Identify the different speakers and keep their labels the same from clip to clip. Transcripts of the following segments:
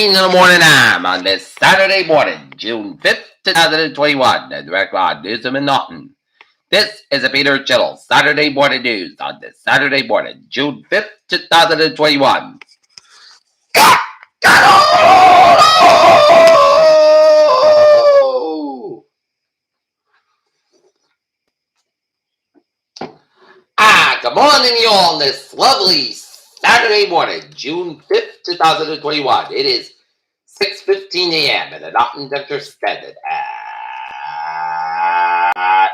Speaker 1: in the morning time on this Saturday morning, June 5th, 2021, and direct on Newsom and Norton. This is a Peter Chittle Saturday morning news on this Saturday morning, June 5th, 2021. Good morning, you all, on this lovely Saturday morning, June 5th, 2021. It is 6:15 a.m. and the Norton Center standing at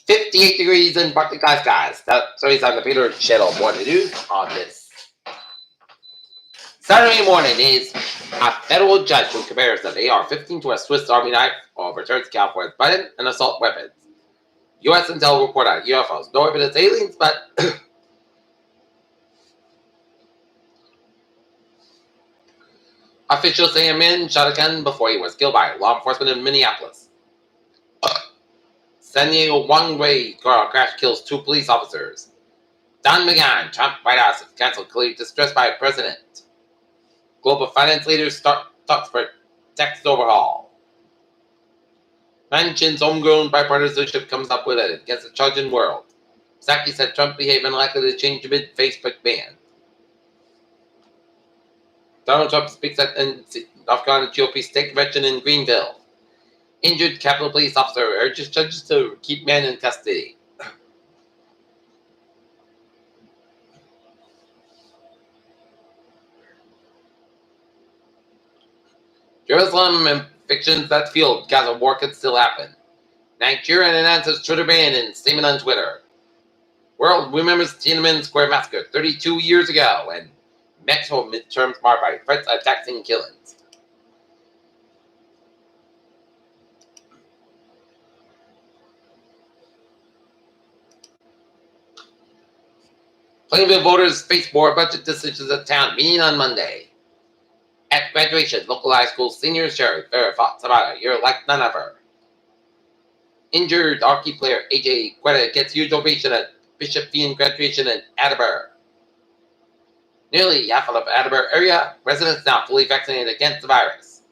Speaker 1: 58 degrees in partly cloudy skies. That's always on the Peter Chittle morning news on this Saturday morning. Is a federal judge who compares an AR-15 to a Swiss Army knife overturns California's Biden and assault weapons. U.S. intel report on UFOs. No evidence aliens, but officials say a man shot a gun before he was killed by law enforcement in Minneapolis. San Diego one-way car crash kills 2 police officers. Don McGahn, Trump White House has canceled clear distress by president. Global finance leaders start talks for tax overhaul. Manchin's homegrown bipartisanship comes up with it against the charging world. Psaki said Trump behaved unlikely to change amid Facebook ban. Donald Trump speaks at North Carolina GOP state convention in Greenville. Injured Capitol Police officer urges judges to keep man in custody. Jerusalem and fictions that fueled Gaza war could still happen. Nigerian announces Twitter ban in statement on Twitter. World remembers Tiananmen Square massacre 32 years ago, and Mexico midterms marked by threats, attacks, and killings. Plainville voters face more budget decisions at town meeting on Monday. At graduation, local high school seniors share their thoughts about a year like none ever. Injured hockey player AJ Quetta gets huge ovation at Bishop Fien graduation in Attleboro. Nearly half of the Attleboro area residents now fully vaccinated against the virus.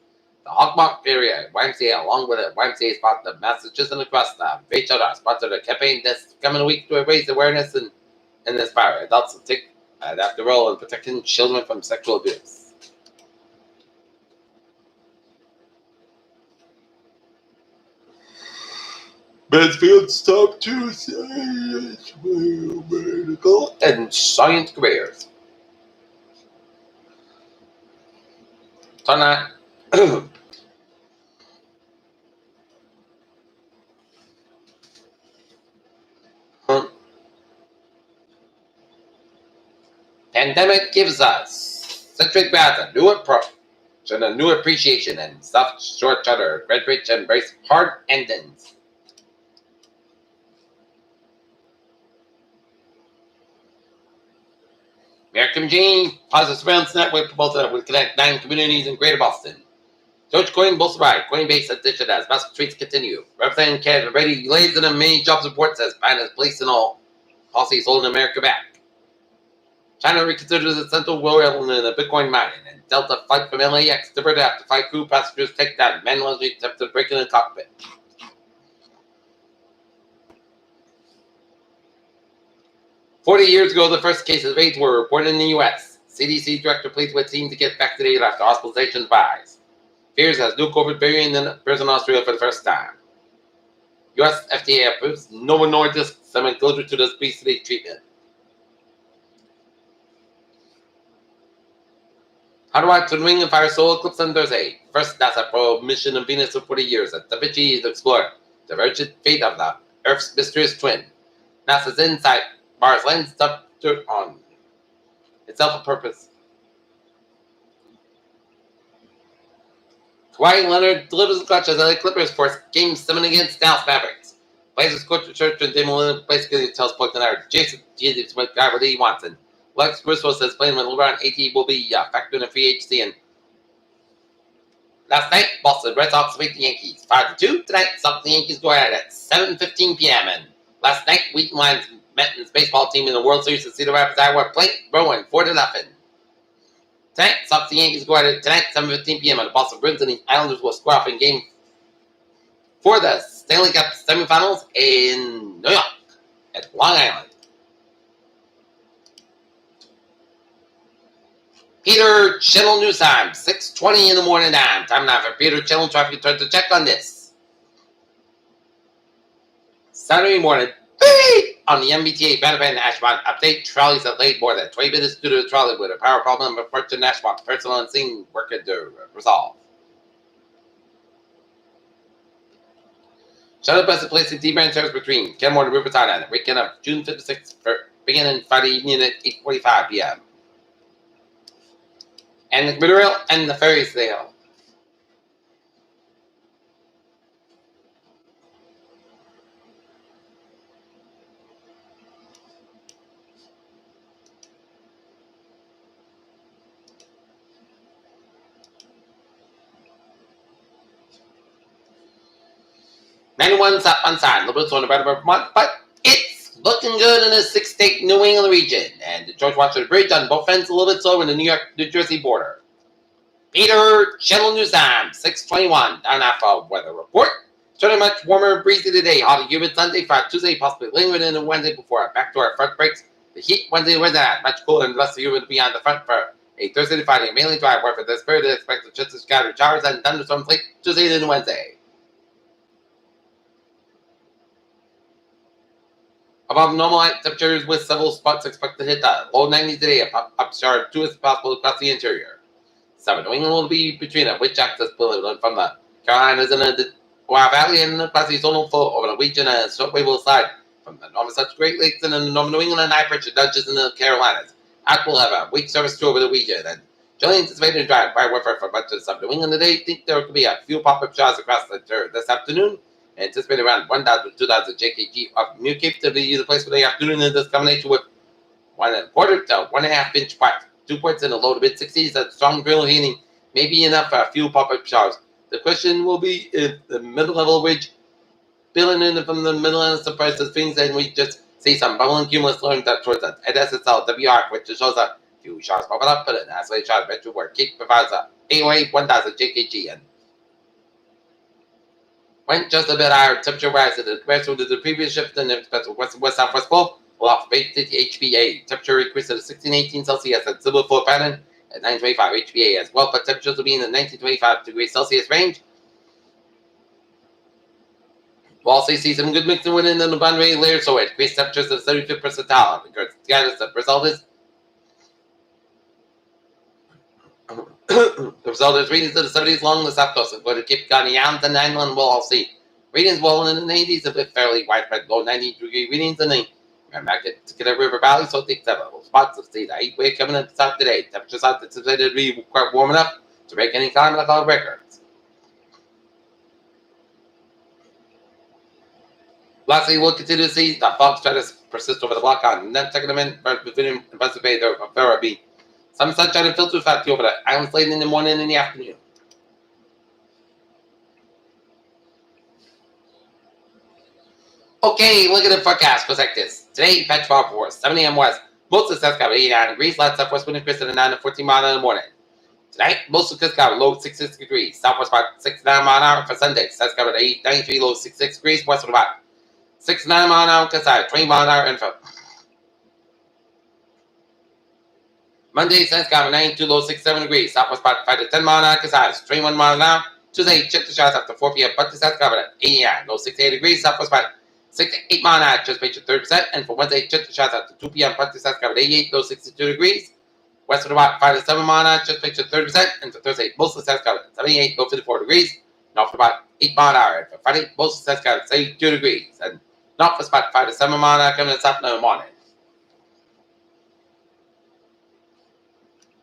Speaker 1: The Hogmark area YMCA, along with the YMCA sponsor of Massachusetts and across the VHR, sponsored a campaign this coming week to raise awareness and inspire adults to take an active role in protecting children from sexual abuse. Mansfield top 2 science, medical, and science careers. Tonight, pandemic gives us centric bath a new approach and a new appreciation and soft short shutter. Graduates embrace hard endings. American Dream positive surveillance network proposal that would connect 9 communities in Greater Boston. Dogecoin Bolshevik Coinbase edition as mass tweets continue. Representative Canada already lays in a many jobs report says Biden's place in all policies holding America back. China reconsiders its central role in the Bitcoin mining, and Delta flight from LAX diverted after 5 crew passengers take down manually attempted to break in the cockpit. "40 years ago, the first cases of AIDS were reported in the U.S. CDC director pleads with teens to get vaccinated after hospitalizations rise. Fears as new COVID variant appears in Australia for the first time. U.S. FDA approves Novo Nordisk semaglutide to the obesity treatment. How do I to the ring and fire solar eclipse on Thursday? First NASA probe mission of Venus for 40 years as Da Vinci is explored the divergent fate of the Earth's mysterious twin. NASA's InSight Mars lens structured on itself a purpose. Kawhi Leonard delivers the clutch as LA Clippers force Game 7 against Dallas Mavericks. Blazers coach to church and Damon Lillard basically tells Portland our Jason Jesus with guy with Lee Watson. Lex Briscoe says playing with LeBron AD will be factored in a free agency. And last night, Boston Red Sox beat the Yankees 5-2. Tonight, Sox and Yankees go at it at 7:15 p.m. And last night, Wheaton Lions Men's baseball team in the World Series at Cedar Rapids, Iowa, played Rowan 4-0. Tonight, Sox and Yankees go at it tonight, 7:15 p.m. on the Boston Bruins, and the Islanders will square off in game for the Stanley Cup semifinals in New York at Long Island. Peter Channel News Time, 6:20 in the morning time. Time now for Peter Channel Traffic Turn to check on this. Saturday morning, on the MBTA Bannerman Ashmont update, trolleys that laid more than 20 minutes due to the trolley with a power problem report to Ashmont. Personnel on scene working to resolve. Shuttle bus is placed in D-Brand service between Kenmore and Riverside on the weekend of June 56th, beginning Friday evening at 8:45 p.m. And the commuter rail and the ferry sale. '91's up on side, a little bit on the better month, but it's looking good in the six-state New England region. And the George Washington Bridge on both ends a little bit slower in the New York-New Jersey border. Peter Channel News Time, 6:21. Down after weather report. Turning much warmer and breezy today. Hot and humid Sunday, Friday, Tuesday, possibly lingering into Wednesday before back to our front breaks. The heat Wednesday, much cooler and less humid to be on the front for a Thursday to Friday, mainly dry. Where for this period, expected just to scattered showers and thunderstorms late Tuesday and Wednesday. Above normal temperatures with several spots expected to hit the low 90s today. Upshot 2 is possible across the interior. Southern New England will be between a wind access bullet from the Carolinas and the Guava Valley and the Quasi-Zonal flow over the region and a short wave will slide from the Northern Central Great Lakes and the Northern New England and high pressure dungeons in the Carolinas. Out will have a weak surface through over the region and generally anticipated dry weather for much of Southern New England today. Think there could be a few pop-up showers across the this afternoon. Anticipated around 1,000 to 2,000 JKG of New Cape to be the place for the afternoon in this combination with 1.25 to 1.5 inch pipe. 2 points in the low to mid 60s. That strong drill heating may be enough for a few pop-up showers. The question will be if the middle-level ridge building in from the middle end suppresses things, and we just see some bubbling cumulus flowing towards the SSL WR, which shows a few showers popping up, but an isolated shot metro where Cape provides a AOA 1,000 JKG and went just a bit higher temperature wise the rest of the previous shift in the west southwest flow will offer 850 HPA. Temperature increase to 1618 Celsius at civil flow pattern at 925 HPA as well, but temperatures will be in the 1925 degrees Celsius range. We'll also see some good mixing within the boundary layer, so it increased temperatures of 75th percentile. The result is the result is readings to the 70s along the south coast, including Cape Cod Islands and Island. We'll all see readings well in the 80s, a bit fairly widespread low 90-degree readings in the Merrimack River Valley, so think several spots to see the heat wave coming in south today. Temperatures out anticipated to be quite warm enough to break any climate records. Lastly, we'll continue to see the fog stratus persist over the block on Nantucket and Buzzard Bay. There will be some sunshine and filter factory over the islands late in the morning and in the afternoon. Okay, look at the forecast. Goes like this. Today, patch fog for 7 a.m. west. Most of the South Carolina 89 degrees. Light southwest wind increase at 9 to 14 miles in the morning. Tonight, most of the Carolina low 66 degrees. Southwest about 69 miles an hour for Sunday. South Carolina 93 low 66 degrees. West with about 69 miles an hour Kasai, 20 miles an hour info. Monday, South Carolina 92 low 67 degrees. Southwest about 5 to 10 miles an hour Kasai, 21 miles an hour. Tuesday, check the shots after 4 p.m. But to South Carolina 89 low 68 degrees. Southwest about 6 to 8 miles an hour, just page 30%. And for Wednesday, check the shots after 2 p.m. But to South Carolina 88 low 62 degrees. West with about 5 to 7 miles an hour, just page 30%. And for Thursday, most of South Carolina 78 low 54 degrees. North with about 8 miles an hour. And for Friday, most of South Carolina 72 degrees. And north with about 5 to 7 miles an hour coming in south in the morning.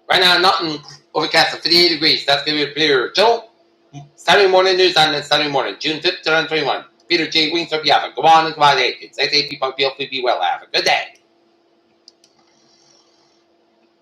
Speaker 1: Right now, nothing overcast at 58 degrees. That's going to be a clear chill. Saturday morning news on Saturday morning, June 5th, 2021. Peter J. Wings, hope you have a go on and go out. Stay safe, people. Feel free to be well. Have a good day.